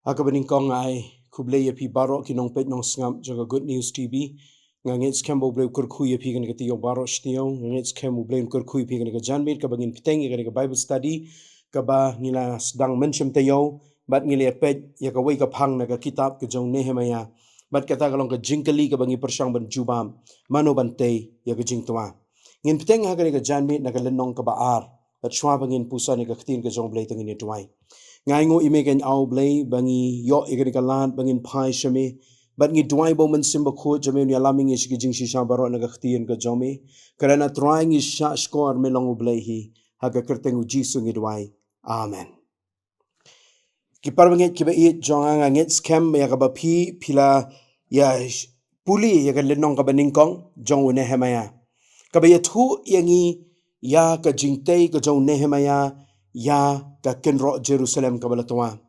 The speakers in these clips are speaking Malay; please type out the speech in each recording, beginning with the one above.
Aka beningkong ai khublei baroh kinong peit nong sngam jaga Good News TV ngangit skembo blei kyrkhu pi kan ketiyo baroh stio ngangit skemu blei kyrkhu pi kan ka janmiet ka bangin peteng ka Bible study ka ba ngila sedang mention tayo bat ngile peit ya ka wei ka phang na ka kitab ka jong Nehemaiah bat kata kalong ka Jingkylli ka bangi persang ban Jubab Mano bante ya ka Jingtwa ngin peteng ha ka janmiet na ka lenong ka baar bat shwa bangin pusa ni ka ketin ka jong blei tengin duai ngai ngo imegen au blei bangi yo igri kalan bangin pai shame bat ngi duai bo man simba kho jame ni alaming is ki jingshi sha baro na ghtien ka jome karana trying is sha score me long blei hi haga kerteng uji su ngi duai amen ki parbange ki ba i jonga nget scam ya ka ba phi phila ya puli ya ka lenong ka baningkong jong Nehemaiah ka ba ya thu yangi ya ka jingtei ka jong Nehemaiah ya ka kenro Jerusalem ka balatwa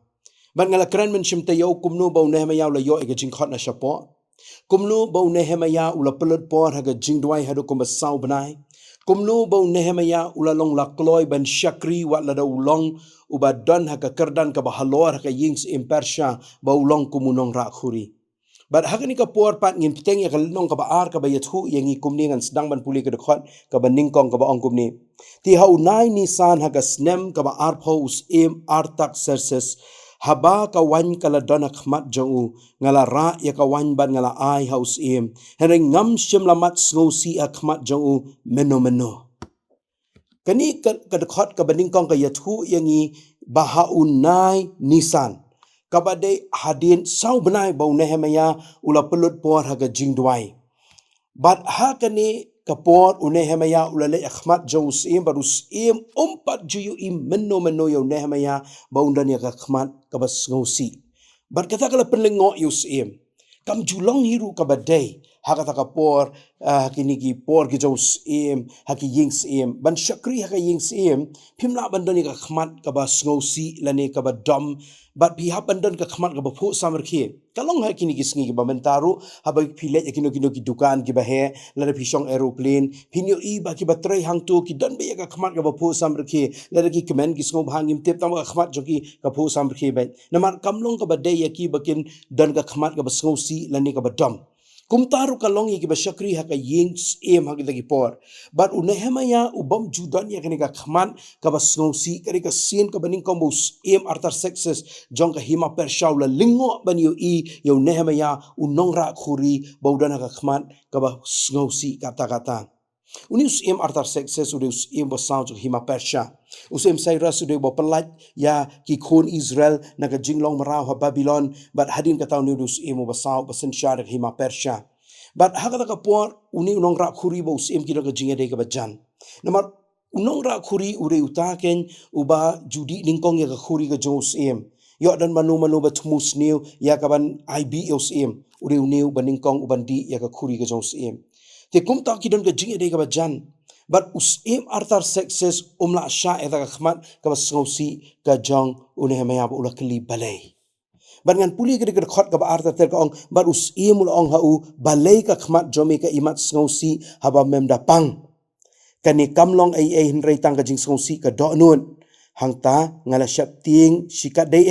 ban ngala kran men shim tayo kumnu ba Nehemaiah la yo e ka jingkhot na shapo kumnu ba Nehemaiah ula pelot por ha ka jingduwai hadu kum basau banai kumnu ba Nehemaiah ula long la kloy ban shakri wa la da ulong uba don ha ka kerdan ka ba halor ha ka yings impersha ba ulong kumunong ra khuri but hakani ka por pat ngin peteng ya kalong ka baar ka bayathu yangi kumni ngan sedang ban puli ka dekhot ka baningkong ka ba ong kumni ti hau nai nisan ha ka snem ka baar pos im artak serses haba ka wan kala dona khmat jongu ngala ra ya ka wan ban ngala ai haus im heneng ngam shim lamat sngo si akhmat jongu meno kani ka dekhot ka baningkong ka yathu yangi bahaunai nisan kabade hadin sau benai bau Nehemaiah ula pelut por haga jingduwai bat hakani kapor Nehemaiah ula le akhmat jous im barus im umpat juyu im meno yo Nehemaiah bau dan ya akhmat kabas ngosi bat kata kala penlengo yus im kam julong hiru kabadai hakata kapor kini ki por ki jous im haki yings im ban shakri haka yings im phimla ban ya akhmat kabas ngosi lane kabadom bat pihak bandan ka khmat ka baphu samarkhi kalong ha kini kisngi ba mentaru haba phile yakino kino ki dukan ki bahe la phishong aeroplane phinyo i ba ki batrai hang tu ki dan be ka khmat ka baphu samarkhi la ki kemen ki sngo bhangim tep tam ka khmat joki ka phu samarkhi ba namar kamlong ka bade yaki bakin dan ka khmat ka basngo si la ne ka badam kumtaru kalong yaki ba shakri ha ka yings em ha ki por but Nehemaiah ubam judan ya kani ka khmat ka basngo si kari ka sin ka baning kombus em artar sexes jong ka hima pershaw la lingo ban yo i yo Nehemaiah unong ra khuri baudana ka khmat ka ba sngosi kata unius em artar sexes unius em ba sound of hima persha usem Cyrus ude ba pelat ya ki khon Israel na ka jinglong marau ha Babylon but hadin ka taw unius em ba sound ba senshar hima persha but hakata ka por uni unong ra khuri ba usem ki ka jingede ka bajan namar unong ra khuri ure utaken uba judi ningkong ya ka khuri ka jos em yo dan manu ba tmus new ya ka ban I.B.M ure new baningkong ubandi ya ka khuri ka jos em te kumta ki don ka jingede ka bajan but us em artar success umla sha eta ka khmat ka basngosi ka jong Nehemaiah ba ulakli balai bangan puli ka khot ka ba artar ter ka ong but us em ul ong hau balai ka khmat jome ka imat sngosi haba memda pang kani kamlong ai hinrei tang ka jing sngosi ka do nun hangta ngala syap ting sikat dei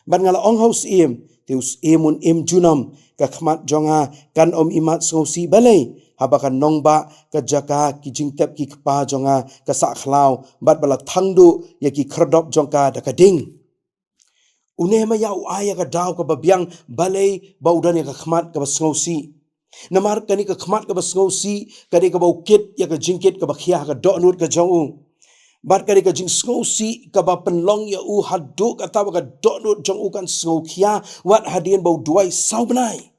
ban ngala ong haus im teus imun im junam ka khmat jonga kan om imat sngosi balai habakan nongba ka jaka ki jingtep ki kpa jonga ka sa khlau bat bala thangdu ya ki khrdop jongka da ka ding Nehemaiah aya ka daw ka babyang balai baudan ya ka khmat ka sngosi namar kani ka khmat ka basngosi kani ka baukit ya ka jingkit ka bakhia ka donut ka jong bar kani ka jing sngosi ka ba penlong ya u hadu ka taw ka donut jong u kan sngokhia wat hadien bau duai saubenai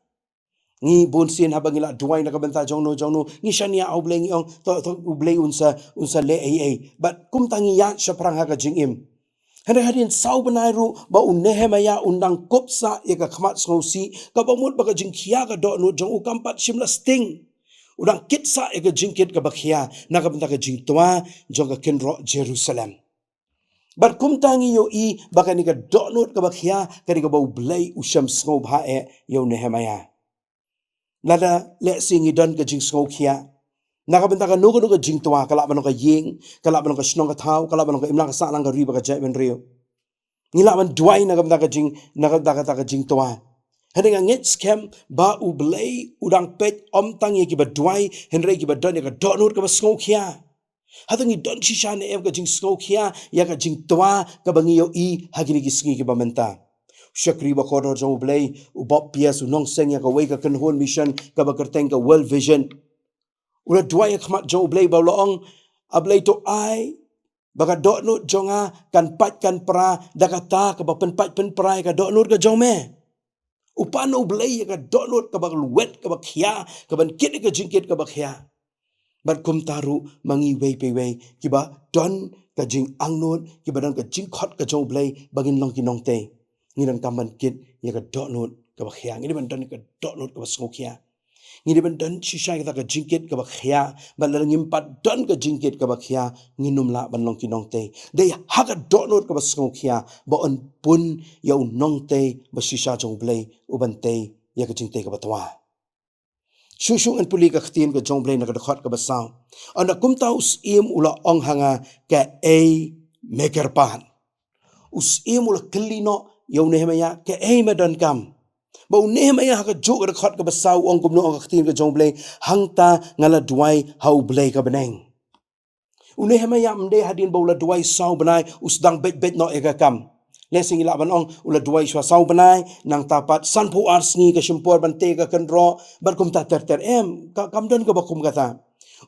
ngi bonsin habangila duai na ka benta jong no ngi shania au bleng ong to Blei unsa le but kum tangi ya shaprang ha ka jingim Hada hadin sau benairu ba Nehemaiah undang kopsa ya ka khmat sngosi ka bamut ba ka jingkhia ka do no jong ukampat shimla sting udang kitsa ya ka jingkit ka bakhia na ka benta ka jingtwa jong ka kenro Jerusalem bar kumtangi yo i baka ni ka do no ka bakhia ka ni ka bau Blei usham sngewbha yo Nehemaiah lada le singi don ka jing sngokhia nakabenta ka nugo jingtwa kala bano ka ying kala bano ka snong ka thau kala bano ka imlang ka salang ka riba ka jai ben rio Ngilaban duai naga jingtwa. Henry ngit scam ba u Blei udang peit om tang ye kiba duai Henry kiba don ya ka donut ka basngau kia. Hatangi don shisha ne em ka jing sngau kia ya ka jingtwa ka bangi yo I hagini ki sngi kiba menta. Syakri ba kodor jong Blei u bop pias u nong seng ya ka wei ka kenhon mission ka ba kerteng ka world vision. Ula duai ya khmat jong Blei ba loong a Blei to ai baka donut jonga kan pat kan pra dakata ka ba penpat penprai ka donut ka jong me. Upano Blei ka donut ka bak luet ka bak khia ka ban kit ka jingkit ka bak khia ban kum taru mangi wei pe wei ki ba don ka jing angnut ki ba don ka jing khot ka jong Blei bagin long ki nong te ngi dan kam ban kit ya ka donut ka bak khia ngi ban don ka donut ka bak sngo khia ngi ban don shisha ka jingkit ka bak khia ban la ngim pat don ka jingkit ka bak khia ngi num la ban long ki nong te de ha ka donut ka bak sngo khia ba on pun ya un nong te ba shisha jong Blei uban te ya ka jing te ka batwa Shushu an puli ka khtin ka jong Blei na ka khot ka basaw ana kumta us im ula ong hanga ka maker pan us im ula klino ya Nehemaiah ka madan kam ba Nehemaiah ka jo ka khot ka basaw ong kumno ong khtin ka jong Blei hangta ngala duai hau Blei ka beneng Nehemaiah mde hadin ba ula duai saw benai usdang bet no ega kam Lesing ila banong ula duai shwa saw benai nang tapat sanpu arsni ka shimpor bante ka kendro berkum ta ter kam don ka bakum kata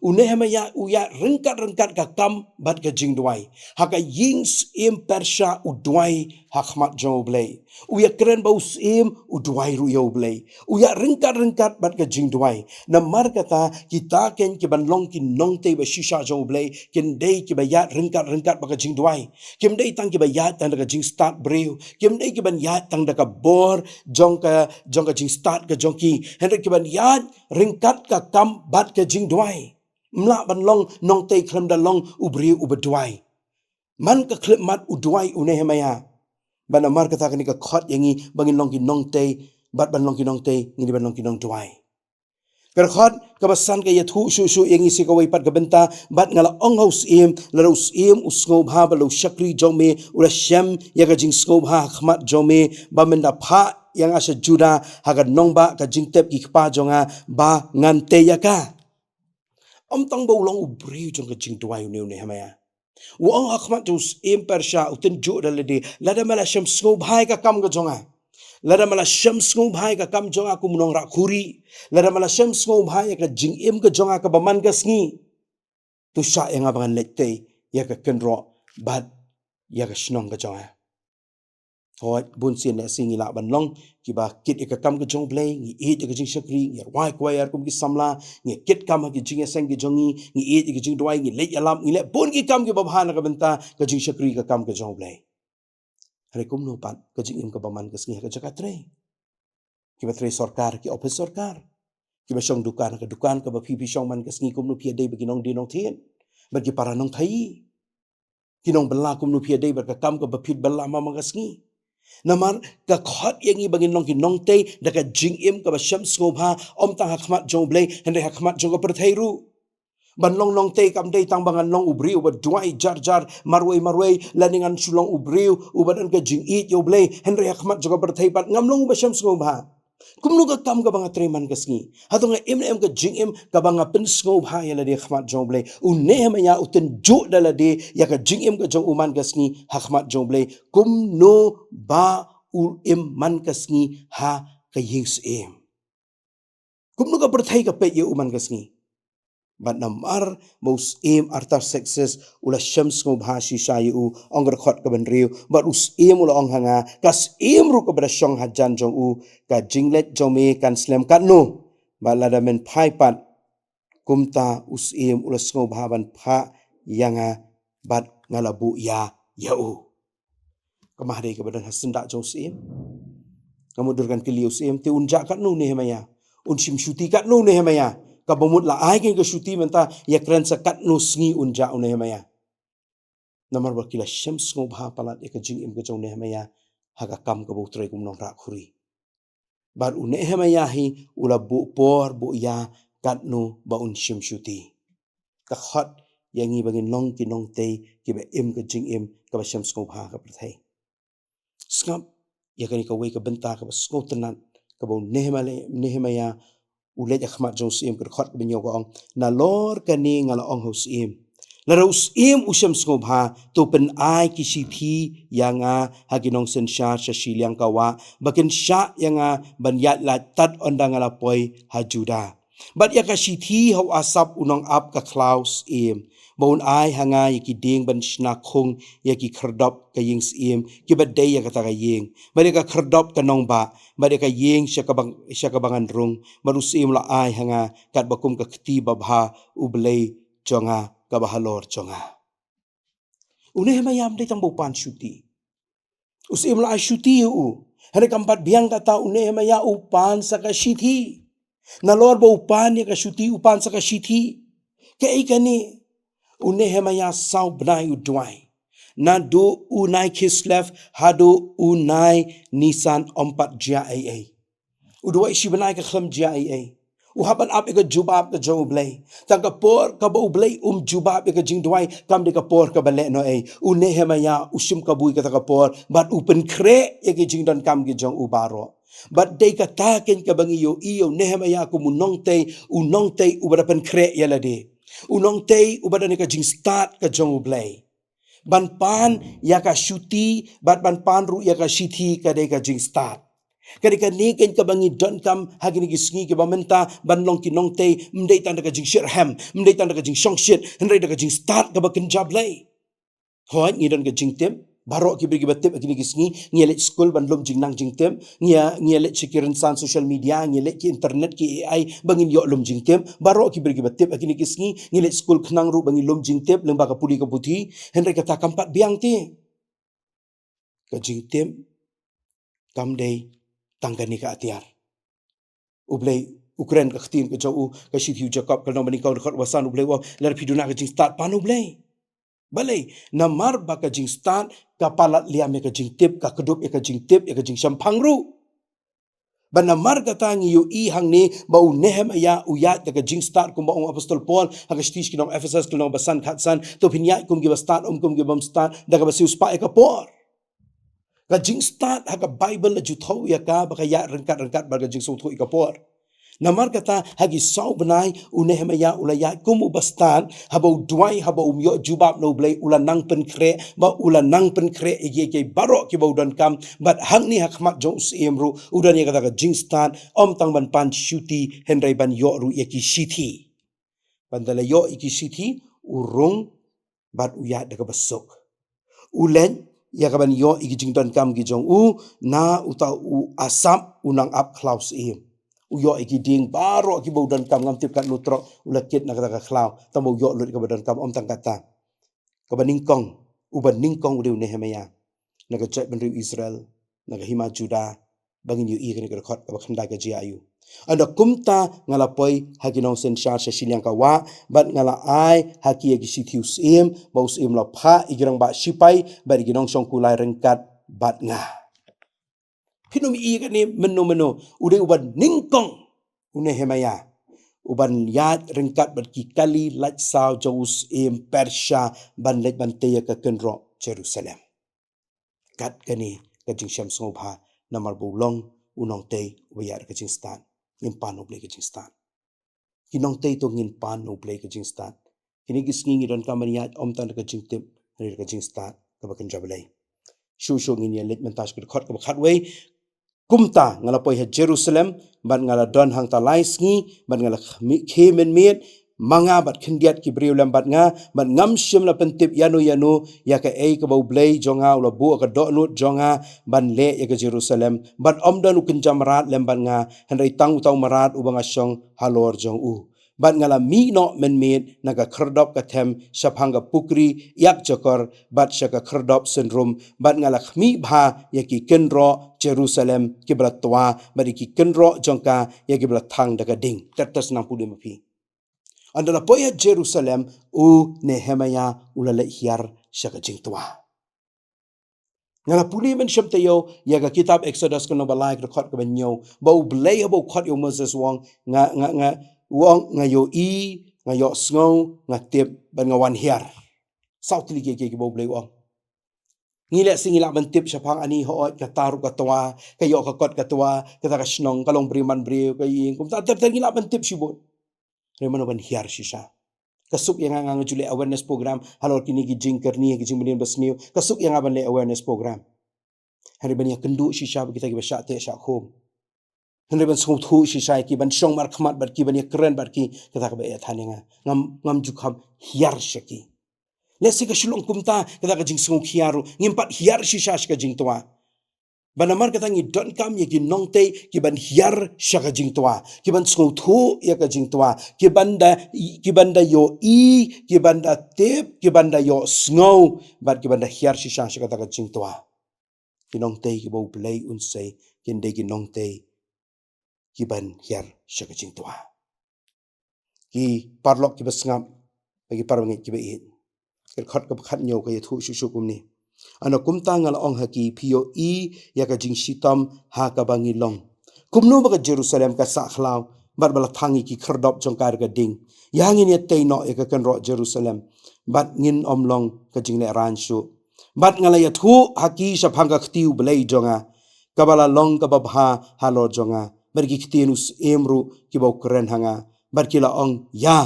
Nehemaiah uya rengkat ka kam bat ka jingduwai haka yings im persha uduai hakmat jo Blei uya keren ba usim uduai ru yo Blei uya rengkat bat ka jingduwai namar kata kita ken ki banlong ki nongte ba shisha jo Blei ken dei ki ba ya rengkat ba ka jingduai kem dei tang ki ba ya tang ka jing start breu kem dei ki ban ya tang da ka bor jong ka jing start ka jong ki henry ki ban ya rengkat ka kam bat ka jingduai Mla ban long nong te klem da long ubri ubeduai. Man ka klep mat uduai Nehemaiah. Ban amar kata kani ka khot yangi bangin long ki nong te bat ban long ki nong te ngini ban long ki nong duai. Kerkhot kabasan ka yathu shu yangi si ka wai pat ka Bynta bat ngala ong haus la us usngo bha ba lo shakri jome ula shem ya ka jing sngo bha khmat jome ba menda pha yang asa juda haga nongba ka jing tep ki khpa jonga ba ngante ya ka. Tang bau long ubri jong ka jingduai Nehemaiah. Wong akhmat us persha utin jo dalade lada mala sham sngo bhai ka kam ka jonga. Lada mala sham sngo bhai ka kam jonga ku munong ra khuri. Lada mala sham sngo bhai ka jing ka jonga ka baman ka sngi. Tu sha yang abangan lette ya ka kenro bad ya ka shnong ka jonga. Hoi bun sien na singi la ban long ki ba kit ka kam ka jong Blei ngi e ka jing shakri ngi wai kwai ar kum ki samla ngi kit kam ki jingiasyeng ki jongi ngi e ki jing duai ngi le alam ngi le bun ki kam ki babhana ka Bynta ka jing shakri ka kam ka jong Blei hare kum no pat ka jing im ka baman ka sngi ka jakatre ki ba tre sarkar ki office sarkar ki ba shong dukan ka ba phi shong man ka sngi kum no phi dei ba ki nong di nong thien ba ki para nong thai ki nong bala kum no phi dei ba ka kam ka ba phit bala ma ka sngi Namar ka khot yangi bangin long ki nong te da ka jing im ka ba sham sngo bha om tang hakmat jong Blei hende hakmat jong ka perthairu ban long long te kam dei tang bangan long ubri uba duai jar marwei laningan sulong ubri ubadan ka jing it yo Blei hende hakmat jong ka perthai pat ngam long uba sham sngo bha kumnu ka kam ka banga treman ka sngi hatonga em ka jing im ka banga pen sngo bha ya la de khmat jong Blei Nehemaiah uten jo dala de ya ka jing im ka jong uman ka sngi hakmat jong Blei kumno ba ul im man ka sngi ha ka yings em kumnu ka perthai ka pe ye uman ka sngi but namar most aim artar success ula shams ngo bha shisha yu ongr khot ka ban riu but us aim ula ong hanga kas aim ru ka bra shong hajan jong u ka jinglet jome kan slam kan no balada men phai pat kumta us aim ula sngo bha ban pha yanga bat ngalabu ya u kamahre ka badan hasinda jong sim kamudurkan kili us aim te unja kan no Nehemaiah unshim shuti kan no Nehemaiah kabamut la ai ke shuti menta ya kran sakat no sngi unja Nehemaiah namar bakila shams ngo bha palat ek jing im ke jong Nehemaiah haga kam ka butrai kum nong ra khuri bar Nehemaiah hi ula bu por bu ya kat no ba un shim shuti ka khat yangi bagin long ki nong te ki ba im ke jing im ka ba shams ngo bha ka prathai Skap ya kani ka wei ka Bynta ka skau tenan ka bau Nehemaiah ulet ya khmat jong sim ka khot binyo ka ong na lor kani ngala ong ho sim la raus im usam sngewbha to pen ai ki sithi yanga haginong sensar sa siliang kawa bakin sha yanga banyat la tat ondang ala poi hajuda bat ya ka sithi ho asap unong ap ka klaus im baun ai hanga yaki ding ban snakung yaki kherdop ka ying sim ki badai ya kata ka ying mereka kherdop ka nong ba mereka ying syakabangan rung marusim la ai hanga kat bakum ka ketiba bha ublei jonga kaba halor jonga Nehemaiah mdai tang bopan syuti usim la ai syuti u hari kampat biang kata Nehemaiah upan saka syuti na lor bo upan ya ka syuti upan saka syuti ke ikani Nehemaiah sau benai udwai na do unai Kislev hado unai Nisan 4 jia ai udwai si benai ka khlam jia ai uhaban ap ka Jubab ka jong Blei tang ka por ka bo Blei Jubab ka jingduwai kam de ka por ka bale no Nehemaiah usim ka bui ka por bat upen kre ya ki jingdan kam ki jong baroh but they kata ken ka bangi yo Nehemaiah ku unong te ubarapan kre ya lade unong te ubadani ka jing start ka jong Blei ban pan ya ka syuti bat ban pan ru ya ka sithi ka de ka jing start kadika ni ken ka bangi don kam hagini gisngi ke bamenta ban long ki nong te mdei tan ka jing shirham mdei tan ka jing shongshit hendrai ka jing start ka bakin jablei hoi ngi don ka jing tem baroh ki bigi batip agini gisngi ngelet school ban lom jing nang jing tem ngelet sekiran san social media ngelet ki internet ki AI bangin yo lom jing tem baroh ki bigi batip agini gisngi ngelet school khnang ru bangin lom jing tem lemba ka puli ka puthi hendrai kata kampat biang te ka jing tem kam dei tangkani ka atiar ublei Ukraine ka khtin ka jau ka shithiu Jacob ka nomani ka khot wasan ublei wa lar piduna ka jing start pan ublei balai namar ba ka jing start ka palat liam ka jing tip ka kedup ka jing tip ka jing sampang ru banamar ka tangi yu I hang ni bau Nehemaiah uyat ka jing start kum baung apostol Paul ha ka stish kinong Ephesus kinong basan khatsan to pinyai kum gi start kum gi bam start da ka basiu spa ka por ka jing start ha ka Bible la ju thau ya ka ba ka ya rengkat ba ka jing so thu ka por namar kata hagi sau benai Nehemaiah ulaya kumu bastan habau duai habau myo Jubab no Blei ulanang penkre ba ulanang penkre ye baroh ki bau dan kam bat hang ni hakmat jong semru udan ye kata ka jingstan om tang ban pan syuti hendrai ban yo ru ye ki sithi bandala yo iki sithi urung bat uya de ka besok ulen ya ka ban yo iki jingdan kam ki jong na uta asap unang up klaus uyo iki ding baroh ki bau dan kam ngam tip kat lutro ulakit nak kata khlau tambo yo lut ka badan kam om tang kata ka baningkong ude Nehemaiah naga chat ban Israel naga hima Juda bangin yu I ka khot ka khanda ka ji ayu anda kumta ngala poi haginong sensar sa siliang ka wa bat ngala ai haki gi sithius baus la pha igirang ba sipai ba ginong song kulai rengkat bat nga Pinum I ka ni meno ude uban ningkong Nehemaiah uban yat ringkat berkikali lat sao jaus Persia ban let ban teya ka kenro Jerusalem kat kani ka jing syam sngewbha namar bulong unong te uyar ka jing stan impan no blei ka jing stan kinong te to ngin pan no blei ka jing stan kini gisngi don kamaniat om tan ka jing tip ka jing stan ka bakan jablei shu ngin ya let mentas ka khot ka khatwei kumta ngala poi ha Jerusalem ban ngala don hang ta laisngi ban ngala khemen miet manga bat khendiat ki briulam bat nga ban ngam sim la pentip yanu ya ka ka bau Blei jonga ula bu ka do nut jonga ban le ya ka Jerusalem ban omdan ukun jamrat lem ban nga hendai tang utau marat ubang asyong halor jong ban ngala mi no men mit naga kherdop ka them shaphanga pukri yak jokor bat shaka kherdop syndrome ban ngala khmi bha yaki kenro Jerusalem kibla twa bari ki kenro jongka yaki bla thang daga ding tatas nampude mapi andala poya Jerusalem Nehemaiah ulale hiar shaka jingtwa ngala puli men syamtayo yaga kitab Exodus kono balai ka khot ka banyo bau Blei bau khot yo Moses wong nga wong ngayo ngayo sngo ngatip ban ngawan hiar sautli ke bau Blei wong Ngilak singilak bentip syapang ani hoot kataru katawa kayo kakot katawa kata kasnong kalong beriman beriu kayin kum tak ngilak bentip syibut. Remano ban hiar sisa. Kasuk yang ngang jule awareness program halor kini ki jingkerni ki jingmenian basniu kasuk yang aban le awareness program. Hari ban ya kendu sisa kita ki basyak te syak home. Hari ban sung thu sisa ki ban syong mar khmat bar ki ban ya keren bar ki kata ka ba ya thaninga ngam jukham hiar syaki. Lesi ka shulong kumta kata ka jing sung hiaru ngimpat hiar sisa ka jingtwa. Banamar kata ngi don kam ye ki nongte ki ban hiar syaka jingtwa ki ban sung thu ya ka jingtwa ki banda yo ki banda tip ki banda yo snow bat ki banda hiar sisa kata ka jingtwa ki nongte ki bau Blei Un sei ki ndai ki nongte ki ban hiar syaka jingtwa ki parlok ki basngam bagi parwangit ki bait khot ka khat nyo ka thu shu kum ni ana kumta ngal ong haki Epiode ya ka jing sitam ha ka bangilong kumnu ba ka Jerusalem ka sa khlau bat bala thangi ki khardop jongkar ka ding yangin ya teino ya ka kan ro Jerusalem bat ngin omlong ka jing le ran shu bat ngala ya thu haki sa phanga khtiu Blei jonga kabala long ka babha halor jonga bergi khtienus emru ki bau keren hanga bat kila ong ya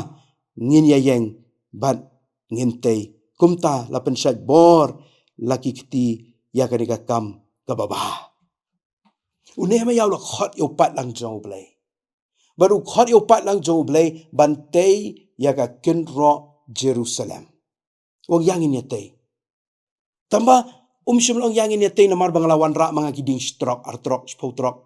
ngin ya yeng bat ngintei kumta la pensat bor laki kiti ya kadika kam kababa Nehemaiah la khot yo pat lang jong Blei baru khot yo pat lang jong Blei bantei ya ka kenro Jerusalem wong yangin ya tei tamba shimlong yangin ya tei namar banglawan ra mga kiding strok artrok spotrok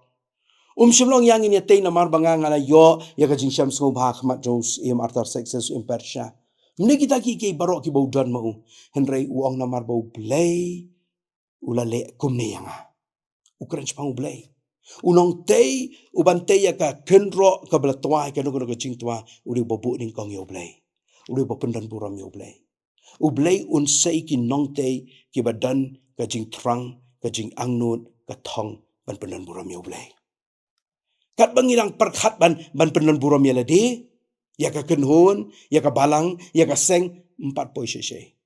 shimlong yangin ya tei namar bangala yo ya ka jingiasyeng sngewbha khmat jong im artar success in Persia mne kita ki baroh ki bau dan mau henrei uang namar bau Blei ulale kumne yanga ukran chpang Blei unong tei ubantei ya ka kenro ka belatwa ka no ka jingtwa uri bobu ning kong yo Blei uri bopendan buram yo Blei Blei Un sei ki nong tei ki badan ka jing trang ka jing angnut ka thong ban pendan buram yo Blei kat bangirang perkhat ban pendan buram ya lade ya ka kenhon ya ka balang ya ka seng 4 poi sese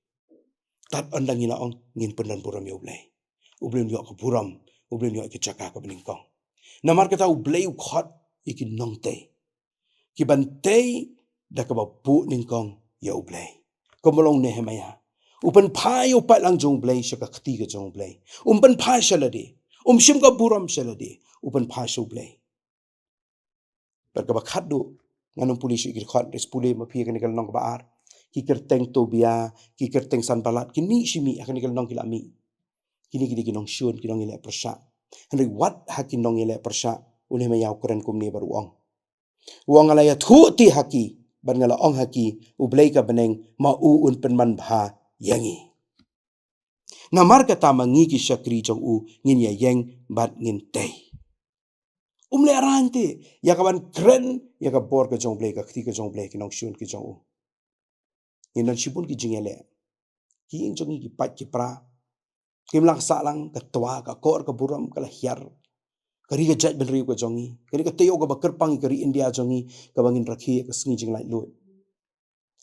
tat andang ina ong ngin pendan buram yo Blei ublen yo ka buram ublen yo ka jaka ka beningkong namar kata Blei khot iki nongte ki bantei da ka babu ningkong ya Blei komolong Nehemaiah upan phai upat lang jong Blei syaka khti ka jong Blei umpan phai shalade shim ka buram shalade upan phai shu Blei berka khadu nganong pulis iki khot res pule mapi kan kal nong baar ki kerteng tobia ki kerteng san balat kini shimi akan kal nong kilami kini nong syun ki nong ile persya henry wat hakin nong ile persya uleh mayau keren kumni baru uang alaya thu ti haki ban ngala ong haki Blei ka beneng ma un penman bha yangi namar kata mangi ki syakri jong ngin ya yeng bat ngin tei le arante ya kaban keren ya ka bor ka jong Blei ka khti ka jong Blei ki nong syun ki jong Inan sipun ki jingele ki ing jong ki pat ki pra kim lang sa lang ka twa ka kor ka buram ka hiar kari ka jat ben riu ka jongi kari ka teo ka kyrpang kari India jongi ka bangin rakhi ka sngi jing lai lut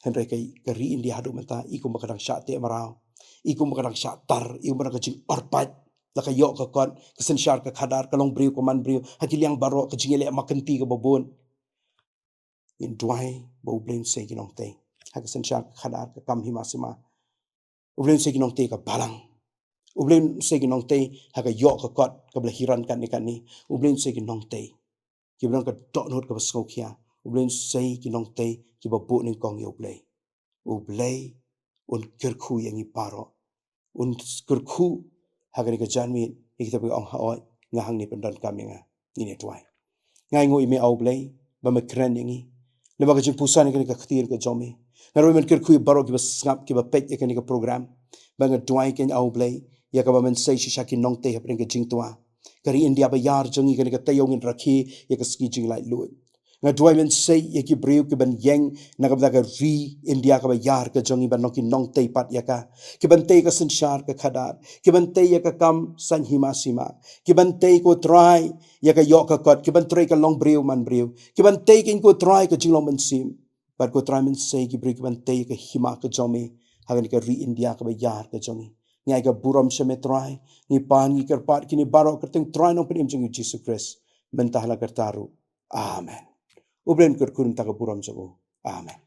henry kai kari India hadu mata ikum bakadang syate marau ikum bakadang syatar ikum bakadang jing orpat la ka yok ka kon ka sensyar ka khadar ka long briu ka man briu hakiliang baroh ka jingele makenti ka babon in duai bo blame sei ki nong te ha ka sensyar ka khadar ka kam himasima Ublen sei ki nong te ka balang ublen sei ki nong te ha ka yok ka kot ka belahiran kan ni ublen sei ki nong te ki blang ka dot not ka baskokia ublen sei ki nong te ki babu ning kong yo Blei un kyrkhu yang i baroh un kyrkhu ha ka janmiet ni kita ong haoi ngahang ni pendan kami nga ini tuai ngai ngoi me au Blei ba me kren yang le ba ka jing pusan ni ka khtir ka jomi ngaro men kyrkhu baroh ki basngap ki ba peit ka ni ka program ba nga tuai ken au Blei ya ka ba men sei shisha ki nong te ha pring ka jingtwa kari India ba yar jongi ka ni ka tayong in rakhi ya ka ski jing lai lut nga duai men sei ya ki briu ki ban yeng na ka ba ka ri India ka ba yar ka jongi ban nong te pat ya ka ki ban te ka sensyar ka khadar ki ban te ya ka kam san himasima ki ban te ko try ya ka yok ka kot ki ban try ka long briu man briu ki ban te kin ko try ka jinglong men sim pat ko try men sei ki briu ki ban te ka hima ka jomi ha ka ri India ka ba yar ka jongi ngai ga buram semetrai ngi pan ngi kerpat kini baroh kerteng trai nong penim jeng Jesus Christ mentahla kertaru amen ubren kerkun ta buram jago amen